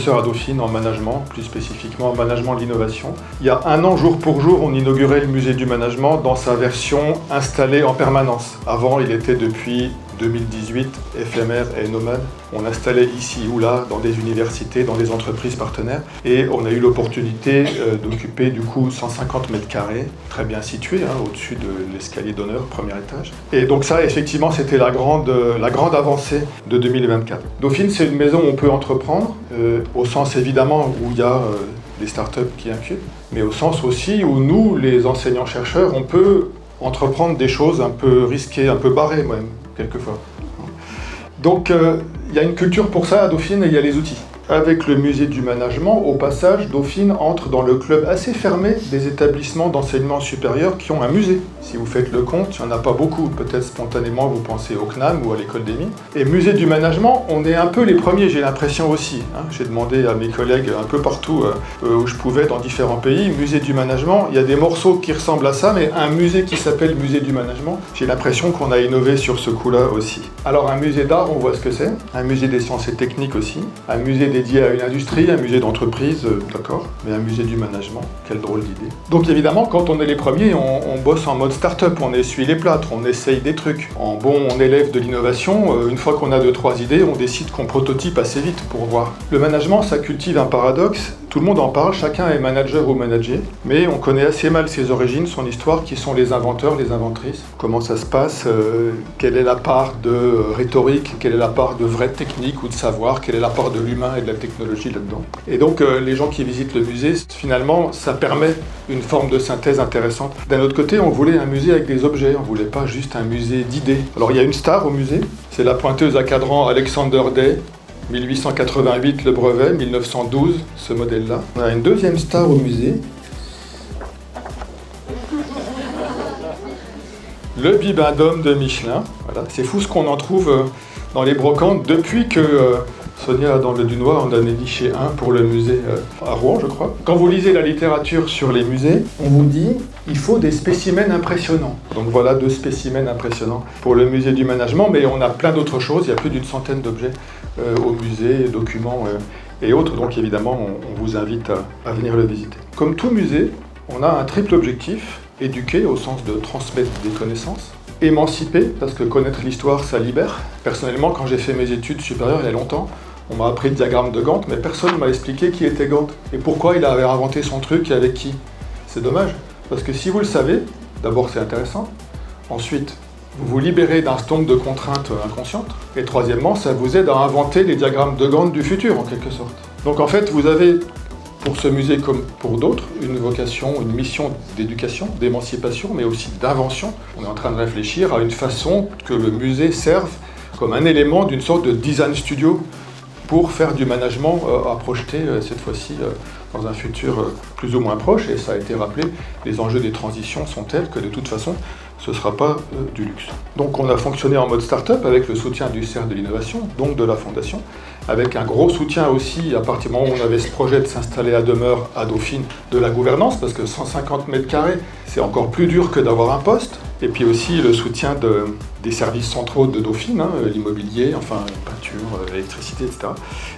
professeur à Dauphine en management, plus spécifiquement en management de l'innovation. Il y a un an, jour pour jour, on inaugurait le musée du management dans sa version installée en permanence. Avant, il était depuis 2018 éphémère et nomade. On installait ici ou là, dans des universités, dans des entreprises partenaires. Et on a eu l'opportunité d'occuper du coup 150 mètres carrés, très bien situé, au-dessus de l'escalier d'honneur, premier étage. Et donc ça, effectivement, c'était la grande avancée de 2024. Dauphine, c'est une maison où on peut entreprendre, au sens évidemment où il y a des startups qui incubent, mais au sens aussi où nous, les enseignants-chercheurs, on peut entreprendre des choses un peu risquées, un peu barrées même, quelquefois. Donc il y a une culture pour ça à Dauphine et il y a les outils. Avec le musée du management, au passage, Dauphine entre dans le club assez fermé des établissements d'enseignement supérieur qui ont un musée. Si vous faites le compte, il n'y en a pas beaucoup. Peut-être spontanément, vous pensez au CNAM ou à l'école des mines. Et musée du management, on est un peu les premiers, j'ai l'impression aussi. J'ai demandé à mes collègues un peu partout où je pouvais, dans différents pays, musée du management. Il y a des morceaux qui ressemblent à ça, mais un musée qui s'appelle musée du management, j'ai l'impression qu'on a innové sur ce coup-là aussi. Alors un musée d'art, on voit ce que c'est. Un musée des sciences et techniques aussi. Un musée dédié à une industrie, un musée d'entreprise, d'accord, mais un musée du management, quelle drôle d'idée. Donc évidemment, quand on est les premiers, on bosse en mode start-up, on essuie les plâtres, on essaye des trucs. En bon élève de l'innovation, une fois qu'on a 2-3 idées, on décide qu'on prototype assez vite pour voir. Le management, ça cultive un paradoxe. Tout le monde en parle, chacun est manager ou manager, mais on connaît assez mal ses origines, son histoire, qui sont les inventeurs, les inventrices. Comment ça se passe, quelle est la part de rhétorique, quelle est la part de vraie technique ou de savoir, quelle est la part de l'humain et de la technologie là-dedans. Et donc les gens qui visitent le musée, finalement, ça permet une forme de synthèse intéressante. D'un autre côté, on voulait un musée avec des objets, on voulait pas juste un musée d'idées. Alors il y a une star au musée, c'est la pointeuse à cadran Alexander Day. 1888 le brevet, 1912 ce modèle-là. On a une deuxième star au musée. Le bibendum de Michelin. Voilà. C'est fou ce qu'on en trouve dans les brocantes depuis que Sonia dans le Dunois en a déniché un pour le musée à Rouen, je crois. Quand vous lisez la littérature sur les musées, on vous dit il faut des spécimens impressionnants. Donc voilà 2 spécimens impressionnants pour le musée du management, mais on a plein d'autres choses, il y a plus d'une centaine d'objets au musée, documents et autres, donc évidemment on vous invite à venir le visiter. Comme tout musée, on a un triple objectif, éduquer au sens de transmettre des connaissances, émanciper, parce que connaître l'histoire ça libère. Personnellement, quand j'ai fait mes études supérieures il y a longtemps, on m'a appris le diagramme de Gantt, mais personne ne m'a expliqué qui était Gantt et pourquoi il avait inventé son truc et avec qui. C'est dommage, parce que si vous le savez, d'abord c'est intéressant, ensuite vous vous libérez d'un stock de contraintes inconscientes, et troisièmement, ça vous aide à inventer les diagrammes de Gantt du futur, en quelque sorte. Donc en fait, vous avez, pour ce musée comme pour d'autres, une vocation, une mission d'éducation, d'émancipation, mais aussi d'invention. On est en train de réfléchir à une façon que le musée serve comme un élément d'une sorte de design studio pour faire du management à projeter cette fois-ci dans un futur plus ou moins proche, et ça a été rappelé, les enjeux des transitions sont tels que de toute façon, ce ne sera pas du luxe. Donc on a fonctionné en mode start-up avec le soutien du cercle de l'innovation, donc de la Fondation, avec un gros soutien aussi à partir du moment où on avait ce projet de s'installer à demeure à Dauphine, de la gouvernance, parce que 150 mètres carrés, c'est encore plus dur que d'avoir un poste, et puis aussi le soutien des services centraux de Dauphine, l'immobilier, enfin peinture, l'électricité, etc.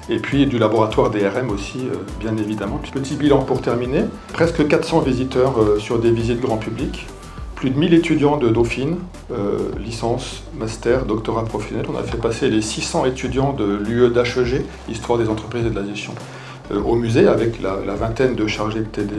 Et puis du laboratoire DRM aussi, bien évidemment. Petit bilan pour terminer, presque 400 visiteurs sur des visites grand public, plus de 1000 étudiants de Dauphine, licence, master, doctorat professionnel. On a fait passer les 600 étudiants de l'UE d'HEG, Histoire des entreprises et de la gestion, au musée avec la vingtaine de chargés de TD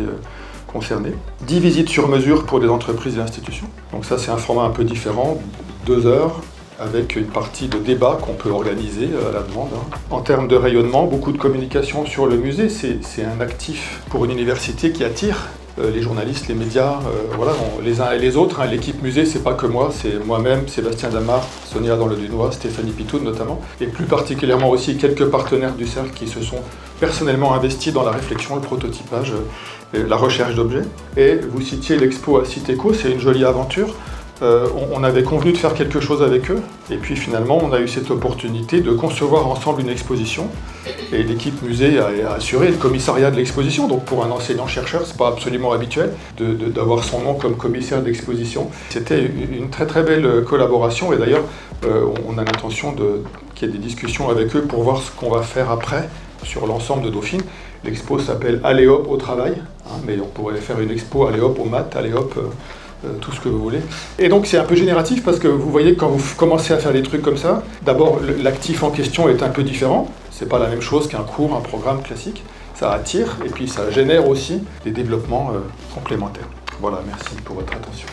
concernés. 10 visites sur mesure pour des entreprises et institutions. Donc ça c'est un format un peu différent, 2 heures, avec une partie de débat qu'on peut organiser à la demande. En termes de rayonnement, beaucoup de communication sur le musée, c'est un actif pour une université qui attire les journalistes, les médias, voilà, les uns et les autres. L'équipe musée, c'est pas que moi, c'est moi-même, Sébastien Damart, Sonia dans le Dunois, Stéphanie Pitoun notamment, et plus particulièrement aussi quelques partenaires du cercle qui se sont personnellement investis dans la réflexion, le prototypage, la recherche d'objets. Et vous citiez l'expo à Citéco, c'est une jolie aventure. On avait convenu de faire quelque chose avec eux, et puis finalement on a eu cette opportunité de concevoir ensemble une exposition, et l'équipe musée a assuré le commissariat de l'exposition. Donc pour un enseignant-chercheur, c'est pas absolument habituel d'avoir son nom comme commissaire d'exposition. C'était une très très belle collaboration, et d'ailleurs on a l'intention qu'il y ait des discussions avec eux pour voir ce qu'on va faire après sur l'ensemble de Dauphine. L'expo s'appelle Allez hop au travail, hein, mais on pourrait faire une expo Allez hop aux maths, Allez hop tout ce que vous voulez. Et donc c'est un peu génératif parce que vous voyez quand vous commencez à faire des trucs comme ça, d'abord l'actif en question est un peu différent, c'est pas la même chose qu'un cours, un programme classique, ça attire et puis ça génère aussi des développements complémentaires. Voilà, merci pour votre attention.